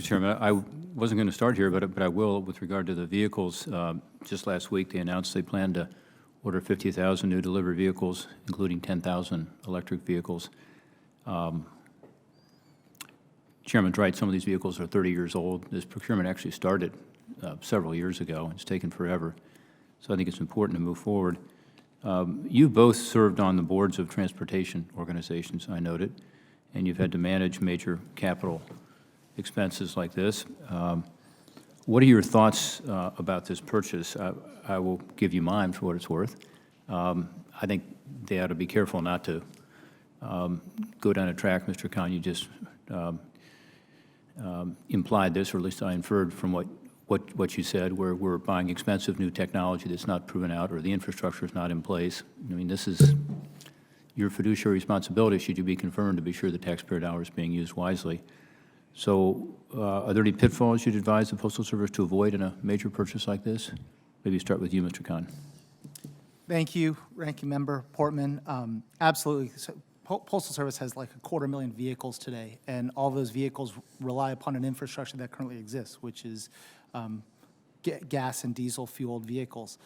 Chairman. I wasn't going to start here, but I will with regard to the vehicles. Just last week, they announced they plan to order 50,000 new delivery vehicles, including 10,000 electric vehicles. Chairman's right, some of these vehicles are 30 years old. This procurement actually started several years ago. It's taken forever. So I think it's important to move forward. You both served on the boards of transportation organizations, I noted, and you've had to manage major capital expenses like this. What are your thoughts about this purchase? I will give you mine for what it's worth. I think they ought to be careful not to go down a track, Mr. Khan, you just implied this, or at least I inferred from what you said, where we're buying expensive new technology that's not proven out or the infrastructure is not in place. I mean, this is your fiduciary responsibility, should you be confirmed, to be sure the taxpayer dollar is being used wisely. So are there any pitfalls you'd advise the Postal Service to avoid in a major purchase like this? Maybe start with you, Mr. Khan. Thank you, Ranking Member Portman. Absolutely. So, Postal Service has like 250,000 vehicles today, and all those vehicles rely upon an infrastructure that currently exists, which is gas and diesel fueled vehicles.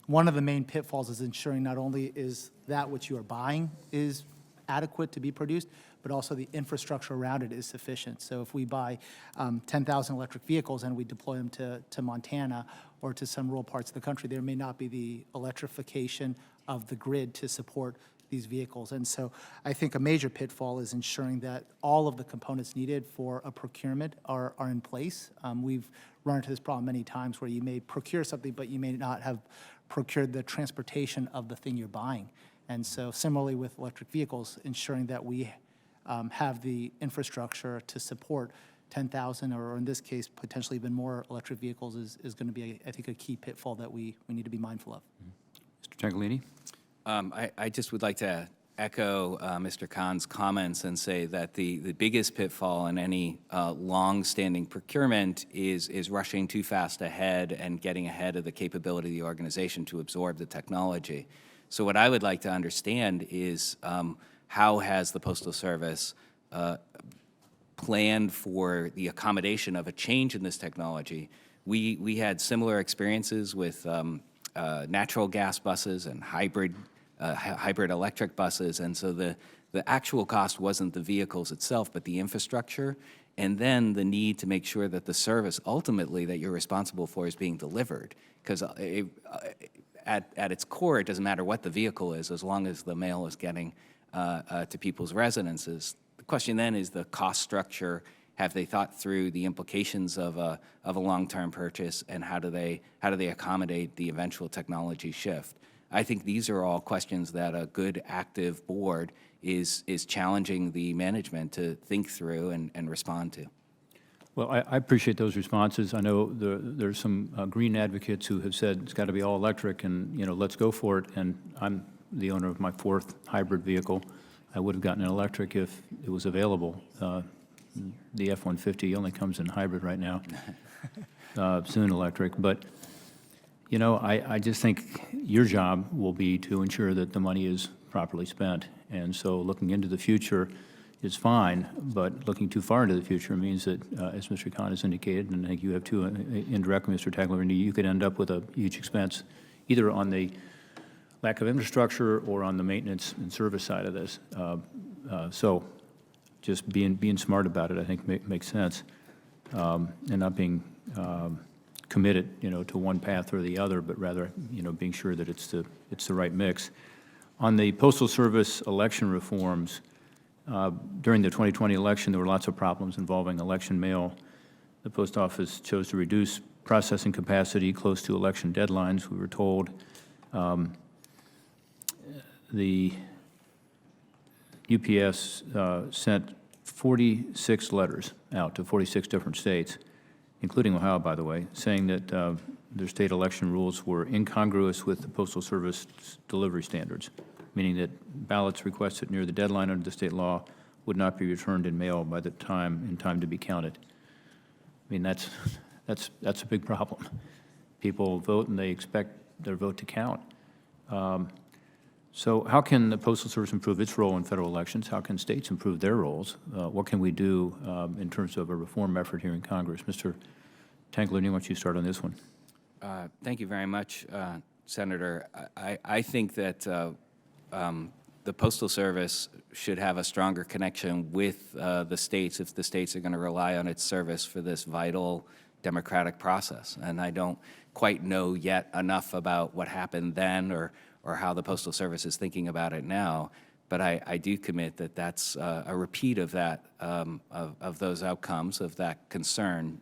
One of the main pitfalls is ensuring not only is that what you are buying is adequate to be produced, but also the infrastructure around it is sufficient. So if we buy 10,000 electric vehicles and we deploy them to Montana or to some rural parts of the country, there may not be the electrification of the grid to support these vehicles. And so I think a major pitfall is ensuring that all of the components needed for a procurement are in place. We've run into this problem many times where you may procure something, but you may not have procured the transportation of the thing you're buying. And so similarly with electric vehicles, ensuring that we have the infrastructure to support 10,000, or in this case, potentially even more electric vehicles is going to be, I think, a key pitfall that we need to be mindful of. Mr. Tangolini? I just would like to echo Mr. Khan's comments and say that the biggest pitfall in any long-standing procurement is rushing too fast ahead and getting ahead of the capability of the organization to absorb the technology. So what I would like to understand is how has the Postal Service planned for the accommodation of a change in this technology? We had similar experiences with natural gas buses and hybrid electric buses, and so the actual cost wasn't the vehicles itself, but the infrastructure, and then the need to make sure that the service ultimately that you're responsible for is being delivered. Because at its core, it doesn't matter what the vehicle is, as long as the mail is getting to people's residences. The question then is the cost structure. Have they thought through the implications of a long-term purchase, and how do they accommodate the eventual technology shift? I think these are all questions that a good active board is challenging the management to think through and respond to. Well, I appreciate those responses. I know there's some green advocates who have said it's got to be all electric, and let's go for it. And I'm the owner of my 4th hybrid vehicle. I would have gotten an electric if it was available. The F-150 only comes in hybrid right now, soon electric. But, I just think your job will be to ensure that the money is properly spent. And so looking into the future is fine, but looking too far into the future means that, as Mr. Khan has indicated, and I think you have too indirectly, Mr. Tangolini, you could end up with a huge expense, either on the lack of infrastructure or on the maintenance and service side of this. So just being smart about it, I think, makes sense, and not being committed, to one path or the other, but rather, being sure that it's the right mix. On the Postal Service election reforms, during the 2020 election, there were lots of problems involving election mail. The Post Office chose to reduce processing capacity close to election deadlines, we were told. The UPS sent 46 letters out to 46 different states, including Ohio, by the way, saying that their state election rules were incongruous with the Postal Service delivery standards, meaning that ballots requested near the deadline under the state law would not be returned in mail by the time to be counted. I mean, that's a big problem. People vote and they expect their vote to count. So how can the Postal Service improve its role in federal elections? How can states improve their roles? What can we do in terms of a reform effort here in Congress? Mr. Tangolini, why don't you start on this one? Thank you very much, Senator. I think that the Postal Service should have a stronger connection with the states if the states are going to rely on its service for this vital democratic process. And I don't quite know yet enough about what happened then or how the Postal Service is thinking about it now. But I do commit that that's a repeat of that, of those outcomes, of that concern,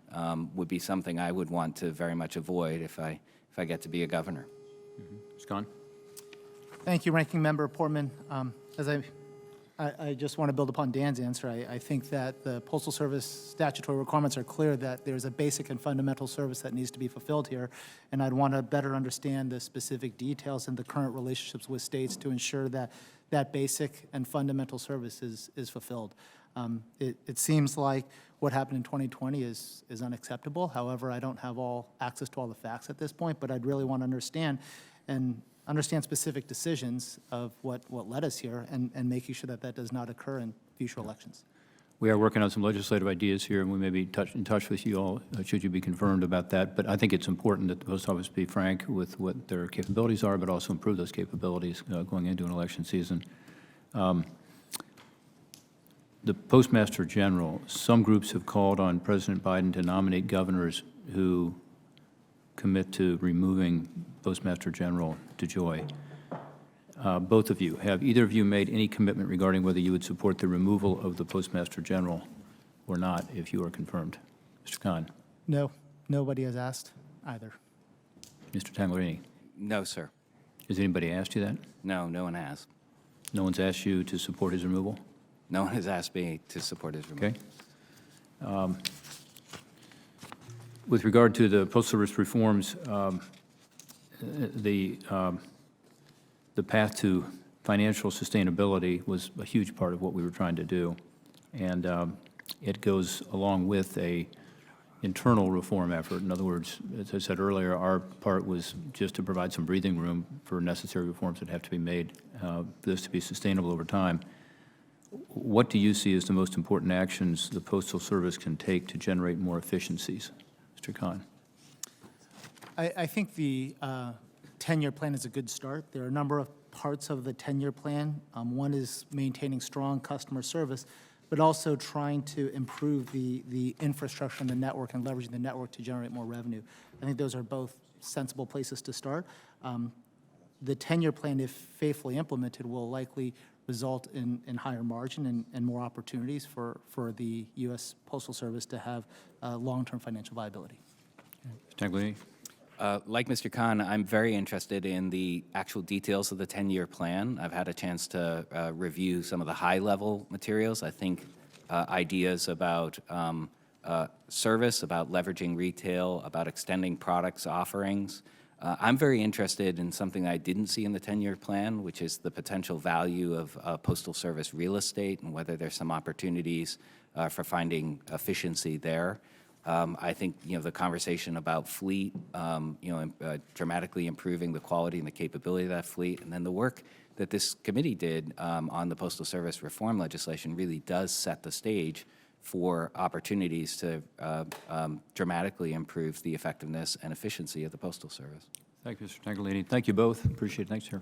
would be something I would want to very much avoid if I get to be a governor. Ms. Khan? Thank you, Ranking Member Portman. As I just want to build upon Dan's answer. I think that the Postal Service statutory requirements are clear that there's a basic and fundamental service that needs to be fulfilled here, and I'd want to better understand the specific details and the current relationships with states to ensure that that basic and fundamental service is fulfilled. It seems like what happened in 2020 is unacceptable. However, I don't have access to all the facts at this point, but I'd really want to understand specific decisions of what led us here and making sure that that does not occur in future elections. We are working on some legislative ideas here, and we may be in touch with you all should you be confirmed about that. But I think it's important that the Post Office be frank with what their capabilities are, but also improve those capabilities going into an election season. The Postmaster General, some groups have called on President Biden to nominate governors who commit to removing Postmaster General DeJoy. Both of you, have either of you made any commitment regarding whether you would support the removal of the Postmaster General or not if you are confirmed? Mr. Khan? No, nobody has asked either. Mr. Tangolini? No, sir. Has anybody asked you that? No, no one has. No one's asked you to support his removal? No one has asked me to support his removal. Okay. With regard to the Postal Service reforms, the path to financial sustainability was a huge part of what we were trying to do. And it goes along with a internal reform effort. In other words, as I said earlier, our part was just to provide some breathing room for necessary reforms that have to be made for this to be sustainable over time. What do you see as the most important actions the Postal Service can take to generate more efficiencies? Mr. Khan? I think the 10-year plan is a good start. There are a number of parts of the 10-year plan. One is maintaining strong customer service, but also trying to improve the infrastructure and the network and leveraging the network to generate more revenue. I think those are both sensible places to start. The 10-year plan, if faithfully implemented, will likely result in higher margin and more opportunities for the U.S. Postal Service to have long-term financial viability. Mr. Tangolini? Like Mr. Khan, I'm very interested in the actual details of the 10-year plan. I've had a chance to review some of the high-level materials. I think ideas about service, about leveraging retail, about extending products offerings. I'm very interested in something I didn't see in the 10-year plan, which is the potential value of Postal Service real estate and whether there's some opportunities for finding efficiency there. I think, the conversation about fleet, dramatically improving the quality and the capability of that fleet, and then the work that this committee did on the Postal Service reform legislation really does set the stage for opportunities to dramatically improve the effectiveness and efficiency of the Postal Service. Thank you, Mr. Tangolini. Thank you both. Appreciate it. Thanks, sir.